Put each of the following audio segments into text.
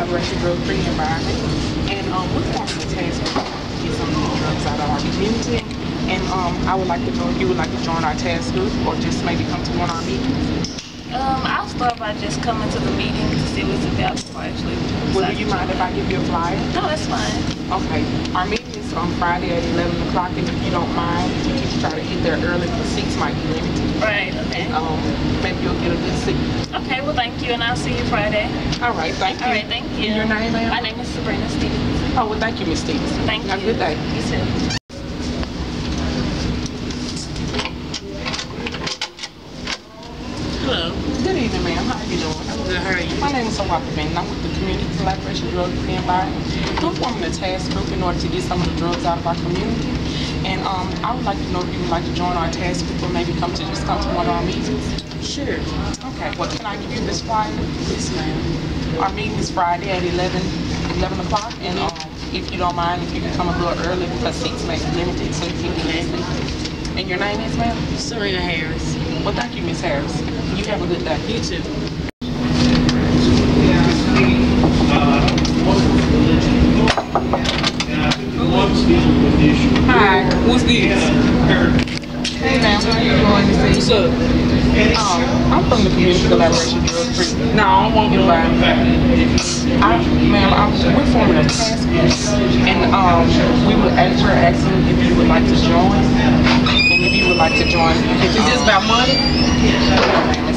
Collaboration Drug-Free Environment, and we're forming a task force to get some of these drugs out of our community. And I would like to know if you would like to join our task group or just maybe come to one of our meetings. I'll start by just coming to the meeting to see what's about before actually. Well, do you mind if I give you a flyer? No, that's fine. Okay. Our meeting is on Friday at 11 o'clock, and if you don't mind, you can try to get there early because seats might be limited. Right, okay. Maybe you'll get a good seat. Okay, well, thank you, and I'll see you Friday. All right, thank you. All right, thank you. And your name, ma'am? My name is Sabrina Stevens. Oh, well, thank you, Ms. Stevens. Thank you. Have a good day. You too. Hello. Good evening, ma'am. How are you doing? I'm good. How are you? My name is Sawaka Benton. I'm with the Community Collaboration Drug-Free Environment. We're forming a task group in order to get some of the drugs out of our community. And I would like to know if you would like to join our task group or maybe come to one of our meetings. Sure. Okay. Well, can I give you this flyer? Yes, ma'am. Our meeting is Friday at 11 o'clock. And if you don't mind, if you can come a little early because seats may be limited, so you can get a seat. And your name is, ma'am? Serena Harris. Well, thank you, Ms. Harris. You have a good day. You too. Hi, what's this? Hey, ma'am, how are you doing? What's up? I'm from the Community Collaboration Drug-Free. No, I won't get by. Ma'am, we're forming a task force, and we're asking if you would like to join. And if you would like to join, Is this about money?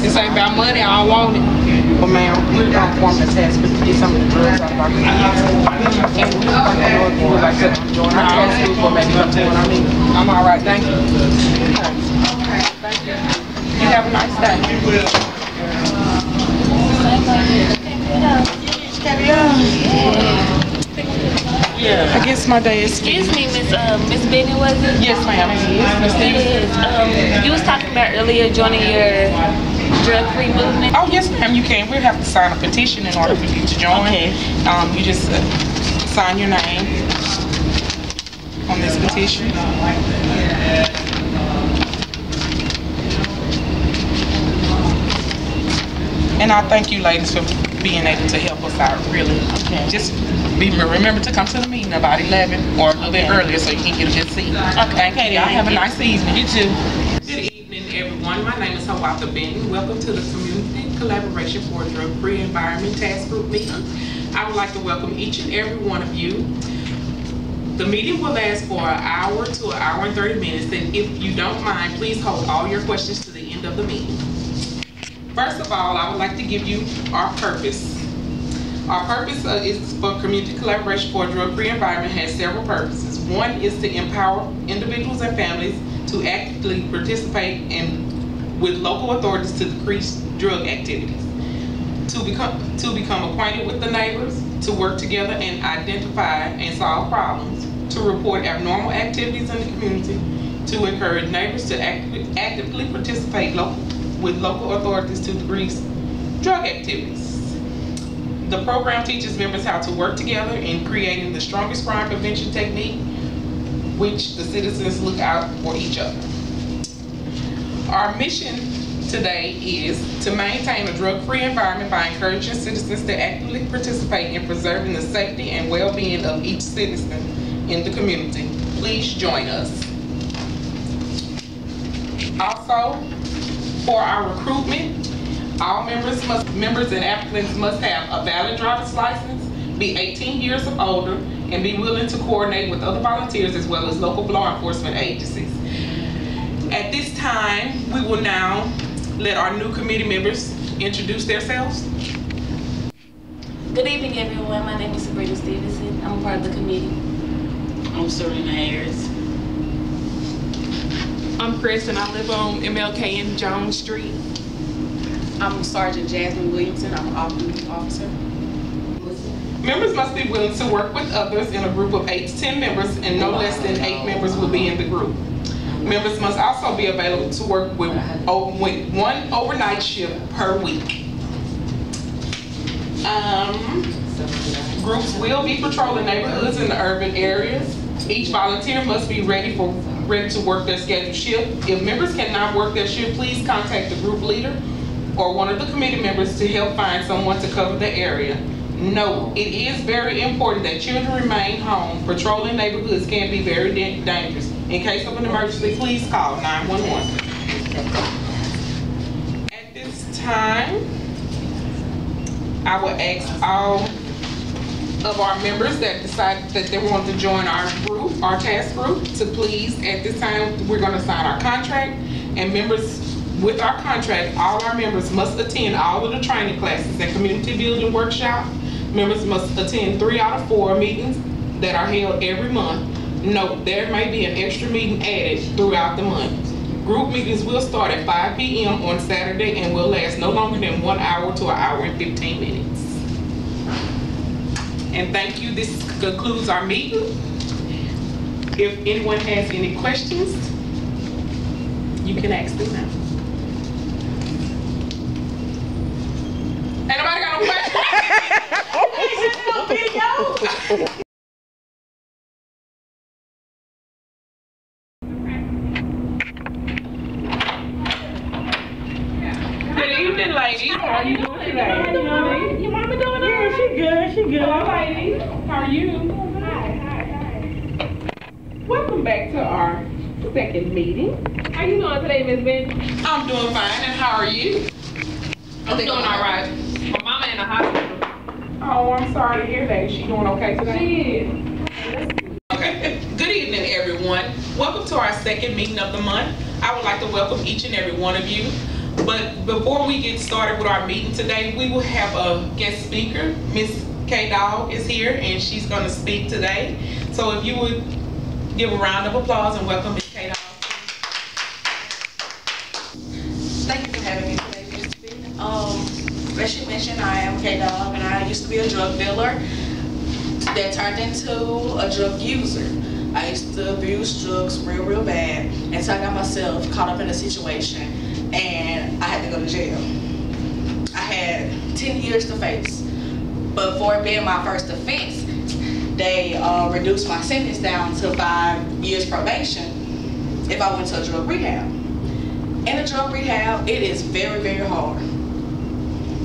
This ain't about money. I don't want it. Well, ma'am, we're forming a task force to get some of the drugs out of our community. And we would like to know if you would like to join our task group or maybe come to one of our meetings. I'm all right, thank you. Okay, thank you. You have a nice day. Yeah. I guess my day is. Excuse me, Miss Benny, was it? Yes, ma'am. Yes. You was talking about earlier joining your drug-free movement. Oh, yes, ma'am. You can. We'll have to sign a petition in order for you to join. Okay. You just sign your name on this petition. And I thank you, ladies, for being able to help us out. Really. Okay. Just remember to come to the meeting about 11 or a little bit earlier so you can get a good seat. Okay. Thank you. Y'all have a nice evening. You too. Good evening, everyone. My name is Hawaka Benton. Welcome to the Community Collaboration for a Drug-Free Environment Task Group meeting. I would like to welcome each and every one of you. The meeting will last for an hour to an hour and 30 minutes, and if you don't mind, please hold all your questions to the end of the meeting. First of all, I would like to give you our purpose. Our purpose is for Community Collaboration for a Drug-Free Environment has several purposes. One is to empower individuals and families to actively participate with local authorities to decrease drug activities, to become acquainted with the neighbors, to work together and identify and solve problems, to report abnormal activities in the community, to encourage neighbors to actively participate with local authorities to decrease drug activities. The program teaches members how to work together in creating the strongest crime prevention technique, which the citizens look out for each other. Our mission today is to maintain a drug-free environment by encouraging citizens to actively participate in preserving the safety and well-being of each citizen in the community. Please join us. Also, for our recruitment, all members and applicants must have a valid driver's license, be 18 years or older, and be willing to coordinate with other volunteers as well as local law enforcement agencies. At this time, we will now let our new committee members introduce themselves. Good evening, everyone. My name is Sabrina Stevenson. I'm a part of the committee. I'm Serena Harris. I'm Chris, and I live on MLK and Jones Street. I'm Sergeant Jasmine Williamson. I'm an officer. Members must be willing to work with others in a group of 8 to 10 members, and no less than 8 members will be in the group. Members must also be available to work with one overnight shift per week. Groups will be patrolling neighborhoods in the urban areas. Each volunteer must be ready to work their scheduled shift. If members cannot work their shift, please contact the group leader or one of the committee members to help find someone to cover the area. Note, it is very important that children remain home. Patrolling neighborhoods can be very dangerous. In case of an emergency, please call 911. At this time, I will ask all of our members that decided that they want to join our group, our task group, to please, at this time, we're going to sign our contract, and members with our contract, all our members must attend all of the training classes and community building workshop. Members must attend 3 out of 4 meetings that are held every month. Note, there may be an extra meeting added throughout the month. Group meetings will start at 5 p.m. on Saturday and will last no longer than 1 hour to 1 hour and 15 minutes. And thank you. This concludes our meeting. If anyone has any questions, you can ask them now. Ain't nobody got no questions? Good evening, ladies. How are you doing today? Your mama doing it? Yeah, she good. She good. Hello, ladies. How are you? Hi. Welcome back to our second meeting. How you doing today, Miss Benny? I'm doing fine, and how are you? I'm doing all right. My mama in the hospital. Oh, I'm sorry to hear that. Is she doing okay today? She is. Okay. Good evening, everyone. Welcome to our second meeting of the month. I would like to welcome each and every one of you. But before we get started with our meeting today, we will have a guest speaker. Miss K Dog is here, and she's going to speak today. So if you would give a round of applause and welcome Miss K Dog. Thank you for having me today, Ms. B. As you mentioned, I am K Dog, and I used to be a drug dealer that turned into a drug user. I used to abuse drugs real bad until I got myself caught up in a situation and I had to go to jail. I had 10 years to face, but for it being my first offense, they reduced my sentence down to 5 years probation if I went to a drug rehab. In a drug rehab, it is very hard.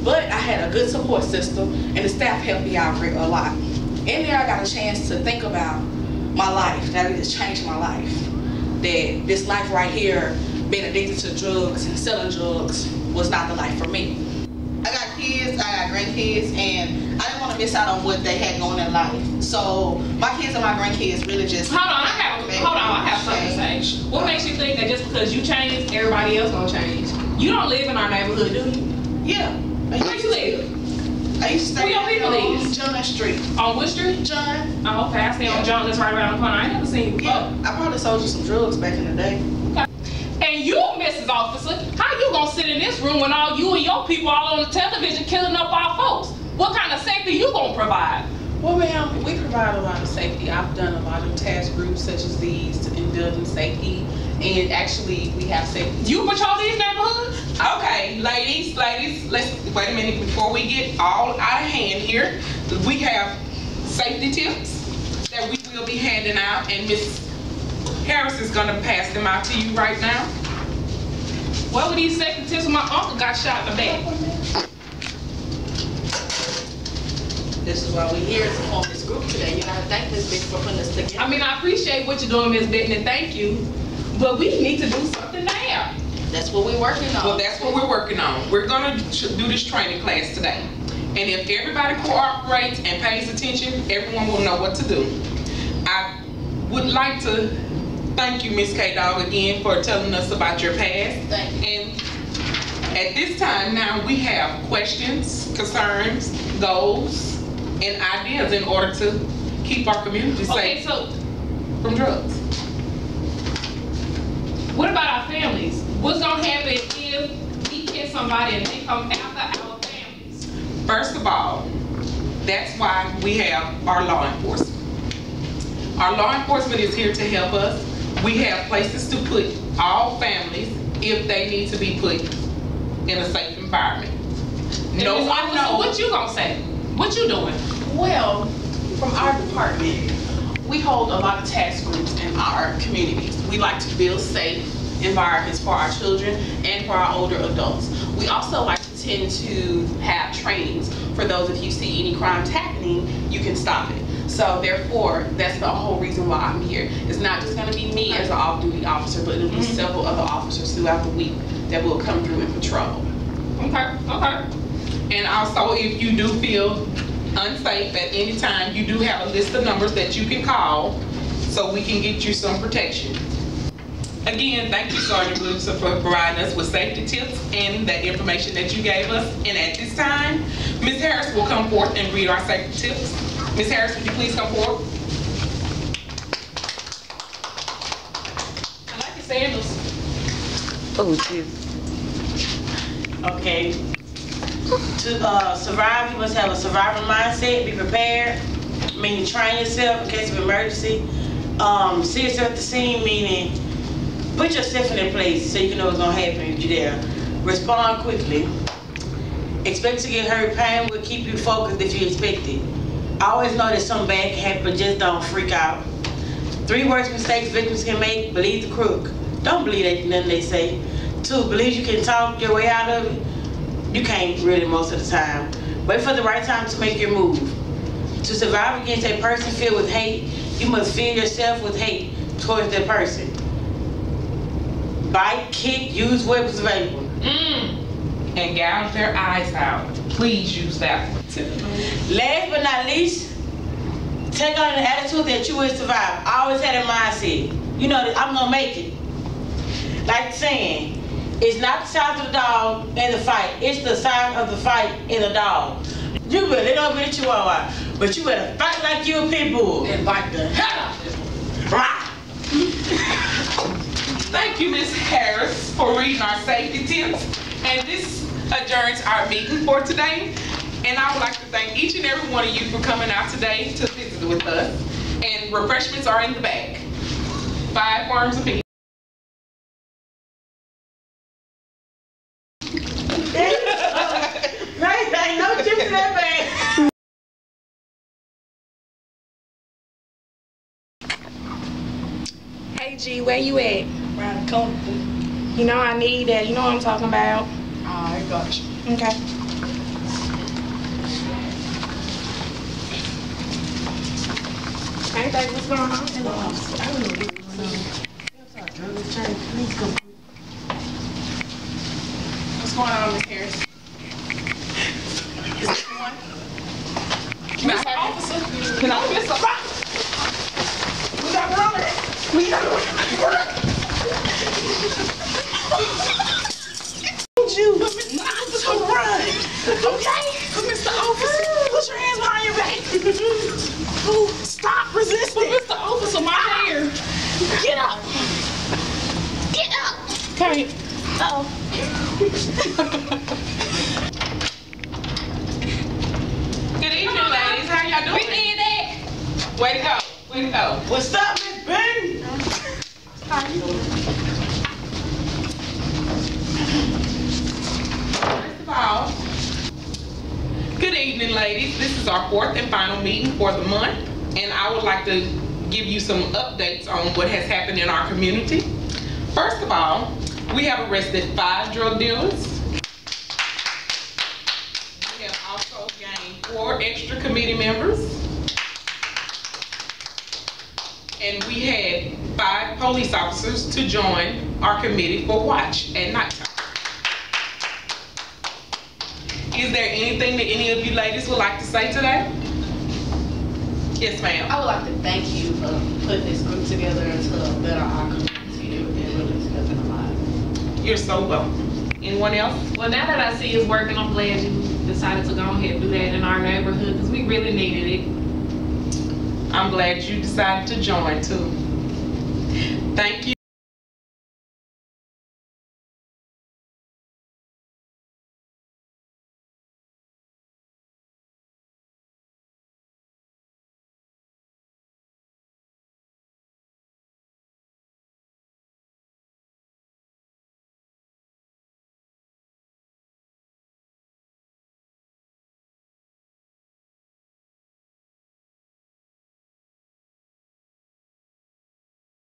But I had a good support system, and the staff helped me out a lot. In there, I got a chance to think about my life, that it has changed my life. That this life right here, being addicted to drugs and selling drugs, was not the life for me. I got kids, I got grandkids, and I didn't want to miss out on what they had going in life. So my kids and my grandkids really just... Hold on, I have something to say. What makes you think that just because you change, everybody else gonna change? You don't live in our neighborhood, do you? Yeah. Where you live? I used to stay Where your people live? John Street. On what street? John. Oh, okay. I stay on John. That's right around the corner. I ain't never seen you before. Yeah, I probably sold you some drugs back in the day. Okay. And you, Mrs. Officer, how you gonna sit in this room when all you and your people all on the television killing up our folks? What kind of safety you gonna provide? Well, ma'am, we provide a lot of safety. I've done a lot of task groups such as these in building safety, and actually we have safety. You patrol these neighborhoods? Okay, ladies, let's wait a minute before we get all out of hand here. We have safety tips that we will be handing out, and Miss Harris is gonna pass them out to you right now. What were these safety tips when my uncle got shot in the back? This is why we're here to form this group today. You gotta thank Ms. Benny for putting us together. I mean, I appreciate what you're doing, Ms. Benton, and thank you. But we need to do something now. That's what we're working on. Well, that's what we're working on. We're gonna do this training class today. And if everybody cooperates and pays attention, everyone will know what to do. I would like to thank you, Ms. K Dog, again for telling us about your past. Thank you. And at this time now, we have questions, concerns, goals, and ideas in order to keep our community Okay, safe so from drugs. what about our families? What's gonna happen if we hit somebody and they come after our families? First of all, that's why we have our law enforcement. Our law enforcement is here to help us. We have places to put all families if they need to be put in a safe environment. No Ms. one Officer, knows. what you gonna say? What you doing? Well, from our department, we hold a lot of task groups in our communities. We like to build safe environments for our children and for our older adults. We also like to tend to have trainings for those, if you see any crimes happening, you can stop it. So therefore, that's the whole reason why I'm here. It's not just going to be me as an off-duty officer, but it'll be several other officers throughout the week that will come through and patrol. Okay. And also, if you do feel unsafe at any time, you do have a list of numbers that you can call so we can get you some protection. Again, thank you, Sergeant Williams, for providing us with safety tips and that information that you gave us. And at this time, Ms. Harris will come forth and read our safety tips. Ms. Harris, would you please come forward? I like your sandals. Oh, geez. Okay. To survive, you must have a survival mindset. Be prepared, meaning train yourself in case of emergency. See yourself at the scene, meaning put yourself in that place so you can know what's gonna happen if you're there. Respond quickly. Expect to get hurt. Pain will keep you focused if you expect it. Always know that something bad can happen, but just don't freak out. 3 worst mistakes victims can make: believe the crook. Don't believe nothing they say. 2, believe you can talk your way out of it. You can't really most of the time. Wait for the right time to make your move. To survive against a person filled with hate, you must fill yourself with hate towards that person. Bite, kick, use weapons available. And gouge their eyes out. Please use that one. Last but not least, take on an attitude that you will survive. Always have a mindset. You know that I'm gonna make it. Like saying, it's not the size of the dog in the fight, it's the size of the fight in the dog. You better, they don't be a chihuahua, but you better fight like you a pit bull and bite the hell out of them. Thank you, Ms. Harris, for reading our safety tips. And this adjourns our meeting for today. And I would like to thank each and every one of you for coming out today to visit with us. And refreshments are in the back. 5 worms apiece. Ain't no chips in that bag. Hey G, where you at? Around the corner. You know I need that. You know what I'm talking about. I got you. Okay. Hey baby, what's going on? What's going on, Ms. Harris? Is this the one? Mr. Officer, can I miss a box? We got to run it. We got to run it. You, Mr. Officer, run. Okay? Mr. Officer, put your hands behind your back. Stop resisting. Mr. Officer, my hair. Get up. Get up. Okay. Uh-oh. Good evening, ladies. How y'all doing? We did that. Way to go. Way to go. What's up, Miss Ben? First of all, good evening, ladies. This is our 4th and final meeting for the month, and I would like to give you some updates on what has happened in our community. First of all, we have arrested 5 drug dealers. We have also gained 4 extra committee members. And we had 5 police officers to join our committee for watch at nighttime. Is there anything that any of you ladies would like to say today? Yes, ma'am. I would like to thank you for putting this group together to better our community and really together in a lot. You're so welcome. Anyone else? Well, now that I see it's working, I'm glad you decided to go ahead and do that in our neighborhood because we really needed it. I'm glad you decided to join too. Thank you.